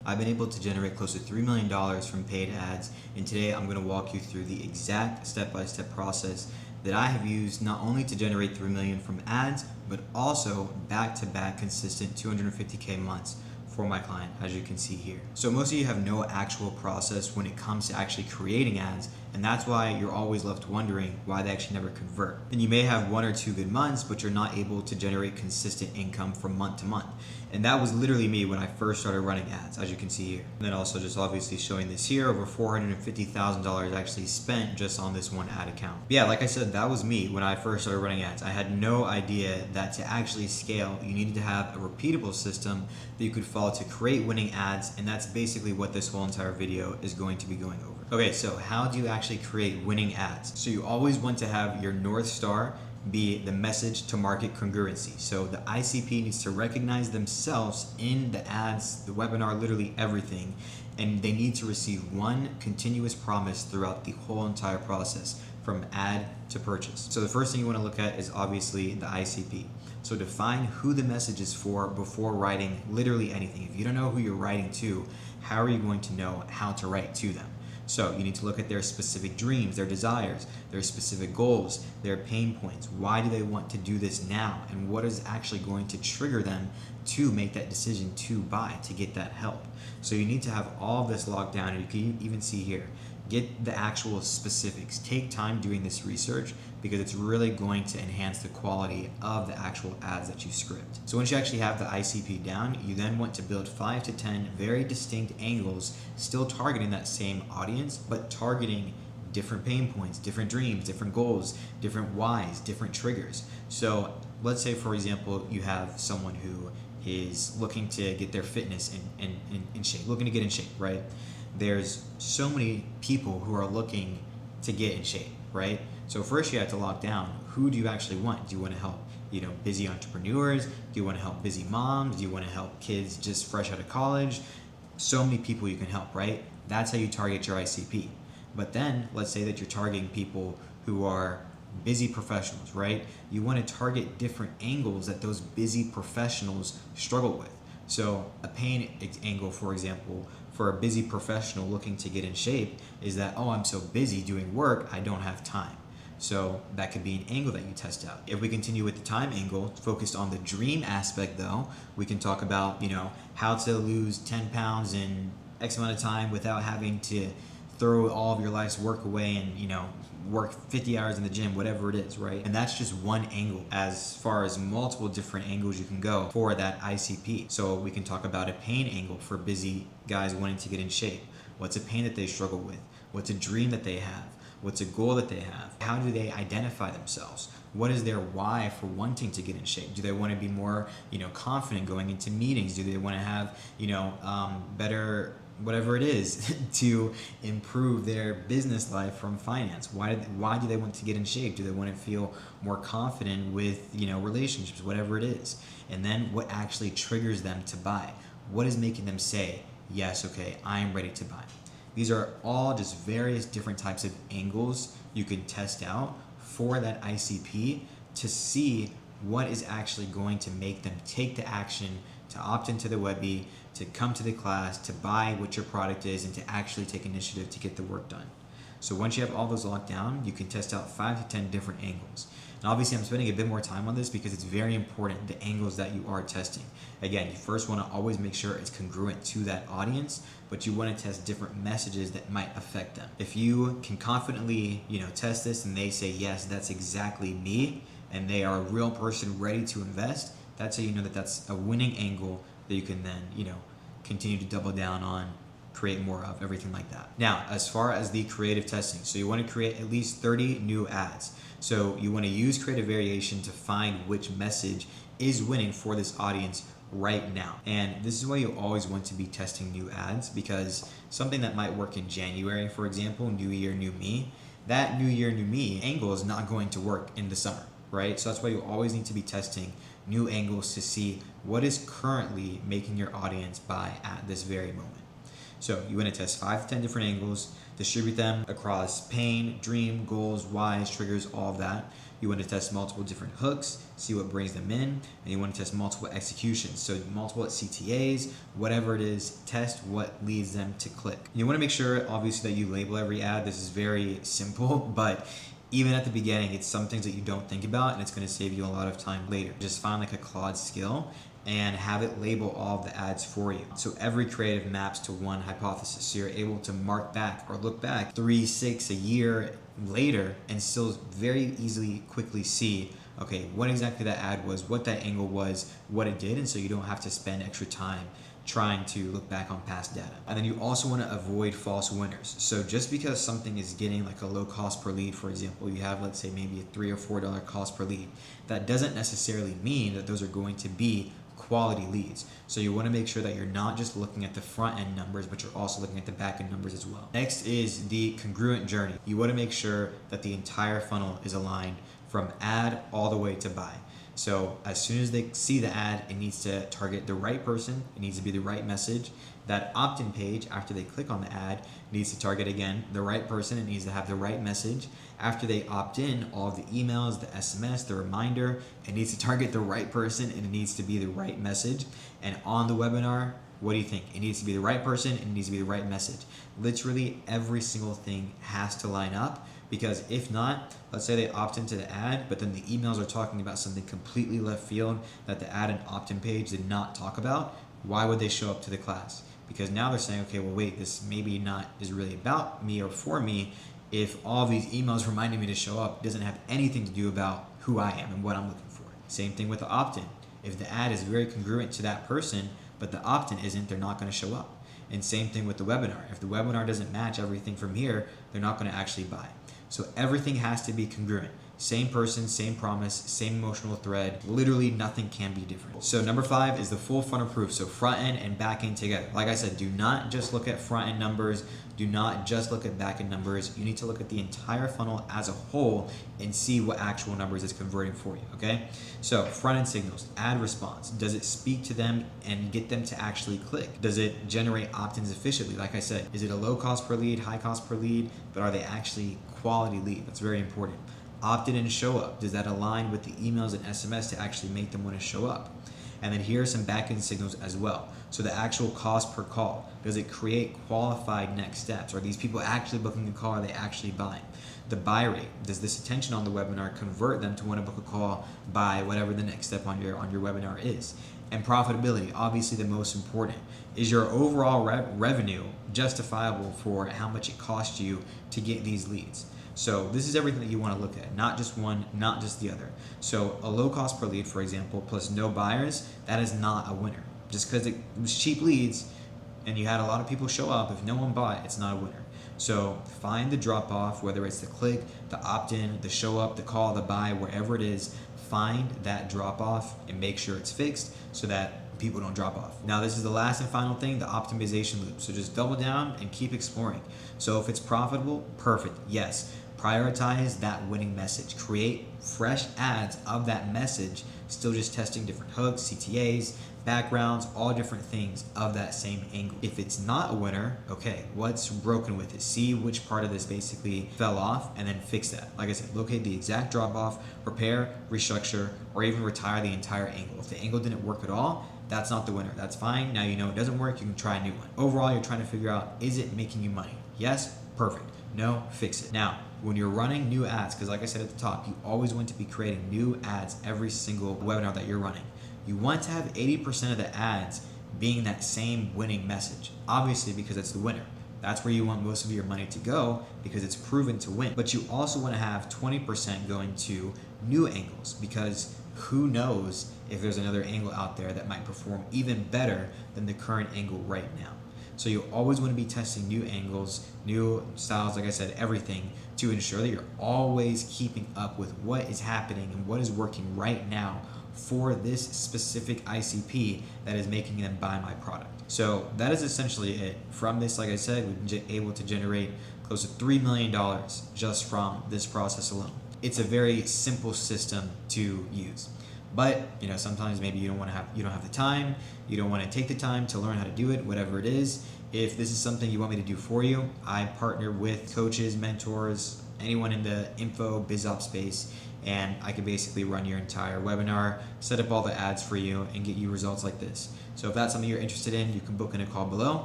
I've been able to generate close to $3 million from paid ads, and today I'm going to walk you through the exact step-by-step process that I have used not only to generate $3 million from ads, but also back-to-back consistent 250K months for my client, as you can see here. So most of you have no actual process when it comes to actually creating ads, and that's why you're always left wondering why they actually never convert. And you may have 1 or 2 good months, but you're not able to generate consistent income from month to month. And that was literally me when I first started running ads, as you can see here. And then also just obviously showing this here, over $450,000 actually spent just on this one ad account. But yeah, like I said, that was me when I first started running ads. I had no idea that to actually scale, you needed to have a repeatable system that you could follow to create winning ads, and that's basically what this whole entire video is going to be going over. Okay, so how do you actually create winning ads? So you always want to have your North Star be the message to market congruency. So the ICP needs to recognize themselves in the ads, the webinar, literally everything, and they need to receive one continuous promise throughout the whole entire process from ad to purchase. So the first thing you want to look at is obviously the ICP. So define who the message is for before writing literally anything. If you don't know who you're writing to, how are you going to know how to write to them? So you need to look at their specific dreams, their desires, their specific goals, their pain points. Why do they want to do this now? And what is actually going to trigger them to make that decision to buy, to get that help? So you need to have all of this locked down, and you can even see here, get the actual specifics. Take time doing this research because it's really going to enhance the quality of the actual ads that you script. So once you actually have the ICP down, you then want to build 5 to 10 very distinct angles, still targeting that same audience, but targeting different pain points, different dreams, different goals, different whys, different triggers. So let's say, for example, you have someone who is looking to get their fitness in shape, looking to get in shape, right? There's so many people who are looking to get in shape, right? So first you have to lock down, who do you actually want? Do you want to help, busy entrepreneurs? Do you want to help busy moms? Do you want to help kids just fresh out of college? So many people you can help, right? That's how you target your ICP. But then let's say that you're targeting people who are busy professionals, right? You want to target different angles that those busy professionals struggle with. So a pain angle, for example, for a busy professional looking to get in shape is that, oh, I'm so busy doing work, I don't have time. So that could be an angle that you test out. If we continue with the time angle, focused on the dream aspect though, we can talk about, how to lose 10 pounds in X amount of time without having to throw all of your life's work away and, work 50 hours in the gym, whatever it is, right? And that's just one angle as far as multiple different angles you can go for that ICP. So we can talk about a pain angle for busy guys wanting to get in shape. What's a pain that they struggle with? What's a dream that they have? What's a goal that they have? How do they identify themselves? What is their why for wanting to get in shape? Do they want to be more, confident going into meetings? Do they want to have, better whatever it is to improve their business life from finance? Why do they want to get in shape? Do they want to feel more confident with relationships, whatever it is? And then what actually triggers them to buy? What is making them say, yes, okay, I am ready to buy? These are all just various different types of angles you can test out for that ICP to see what is actually going to make them take the action to opt into the Webby, to come to the class, to buy what your product is, and to actually take initiative to get the work done. So once you have all those locked down, you can test out 5 to 10 different angles. And obviously I'm spending a bit more time on this because it's very important, the angles that you are testing. Again, you first want to always make sure it's congruent to that audience, but you want to test different messages that might affect them. If you can confidently, test this and they say, yes, that's exactly me, and they are a real person ready to invest, that's how you know that that's a winning angle that you can then, continue to double down on, create more of, everything like that. Now, as far as the creative testing, so you want to create at least 30 new ads. So you want to use creative variation to find which message is winning for this audience right now. And this is why you always want to be testing new ads, because something that might work in January, for example, new year, new me, that new year, new me angle is not going to work in the summer, right? So that's why you always need to be testing new angles to see what is currently making your audience buy at this very moment. So you want to test 5 to 10 different angles, distribute them across pain, dream, goals, whys, triggers, all of that. You want to test multiple different hooks, see what brings them in, and you want to test multiple executions. So multiple CTAs, whatever it is, test what leads them to click. You want to make sure, obviously, that you label every ad. This is very simple, but even at the beginning, it's some things that you don't think about, and it's going to save you a lot of time later. Just find like a Claude skill and have it label all of the ads for you. So every creative maps to one hypothesis. So you're able to mark back or look back 3, 6, a year later and still very easily, quickly see, okay, what exactly that ad was, what that angle was, what it did, and so you don't have to spend extra time trying to look back on past data. And then you also want to avoid false winners. So just because something is getting like a low cost per lead, for example, you have, let's say, maybe a $3 or $4 cost per lead, that doesn't necessarily mean that those are going to be quality leads. So you want to make sure that you're not just looking at the front end numbers, but you're also looking at the back end numbers as well. Next is the congruent journey. You want to make sure that the entire funnel is aligned from ad all the way to buy. So as soon as they see the ad, it needs to target the right person. It needs to be the right message. That opt-in page, after they click on the ad, needs to target, again, the right person. It needs to have the right message. After they opt in, all of the emails, the SMS, the reminder, it needs to target the right person, and it needs to be the right message. And on the webinar, what do you think? It needs to be the right person, and it needs to be the right message. Literally every single thing has to line up, because if not, let's say they opt into the ad, but then the emails are talking about something completely left field that the ad and opt-in page did not talk about. Why would they show up to the class? Because now they're saying, okay, well, wait, this maybe not is really about me or for me if all of these emails reminding me to show up doesn't have anything to do about who I am and what I'm looking for. Same thing with the opt-in. If the ad is very congruent to that person, but the opt-in isn't, they're not going to show up. And same thing with the webinar. If the webinar doesn't match everything from here, they're not going to actually buy. So everything has to be congruent. Same person, same promise, same emotional thread. Literally nothing can be different. So number 5 is the full funnel proof. So front end and back end together. Like I said, do not just look at front end numbers. Do not just look at back end numbers. You need to look at the entire funnel as a whole and see what actual numbers it's converting for you, okay? So front end signals, ad response. Does it speak to them and get them to actually click? Does it generate opt-ins efficiently? Like I said, is it a low cost per lead, high cost per lead, but are they actually quality lead? That's very important. Opt-in and show up. Does that align with the emails and SMS to actually make them want to show up? And then here are some back-end signals as well. So the actual cost per call. Does it create qualified next steps? Are these people actually booking a call? Are they actually buying? The buy rate. Does this attention on the webinar convert them to want to book a call by whatever the next step on your webinar is? And profitability, obviously the most important. Is your overall revenue justifiable for how much it costs you to get these leads? So this is everything that you want to look at, not just one, not just the other. So a low cost per lead, for example, plus no buyers, that is not a winner. Just because it was cheap leads and you had a lot of people show up, if no one bought, it's not a winner. So find the drop off, whether it's the click, the opt-in, the show up, the call, the buy, wherever it is, find that drop off and make sure it's fixed so that people don't drop off. Now this is the last and final thing, the optimization loop. So just double down and keep exploring. So if it's profitable, perfect, yes. Prioritize that winning message. Create fresh ads of that message, still just testing different hooks, CTAs, backgrounds, all different things of that same angle. If it's not a winner, okay, what's broken with it? See which part of this basically fell off and then fix that. Like I said, locate the exact drop off, repair, restructure, or even retire the entire angle. If the angle didn't work at all, that's not the winner. That's fine. Now you know it doesn't work, you can try a new one. Overall, you're trying to figure out, is it making you money? Yes, perfect. No, fix it. Now, when you're running new ads, because like I said at the top, you always want to be creating new ads every single webinar that you're running. You want to have 80% of the ads being that same winning message, obviously because it's the winner. That's where you want most of your money to go because it's proven to win. But you also want to have 20% going to new angles, because who knows if there's another angle out there that might perform even better than the current angle right now. So you always want to be testing new angles, new styles, like I said, everything, to ensure that you're always keeping up with what is happening and what is working right now for this specific ICP that is making them buy my product. So that is essentially it. From this, like I said, we've been able to generate close to $3 million just from this process alone. It's a very simple system to use. But sometimes maybe you don't have the time, you don't want to take the time to learn how to do it, whatever it is. If this is something you want me to do for you, I partner with coaches, mentors, anyone in the info biz op space, and I can basically run your entire webinar, set up all the ads for you, and get you results like this. So if that's something you're interested in, you can book in a call below.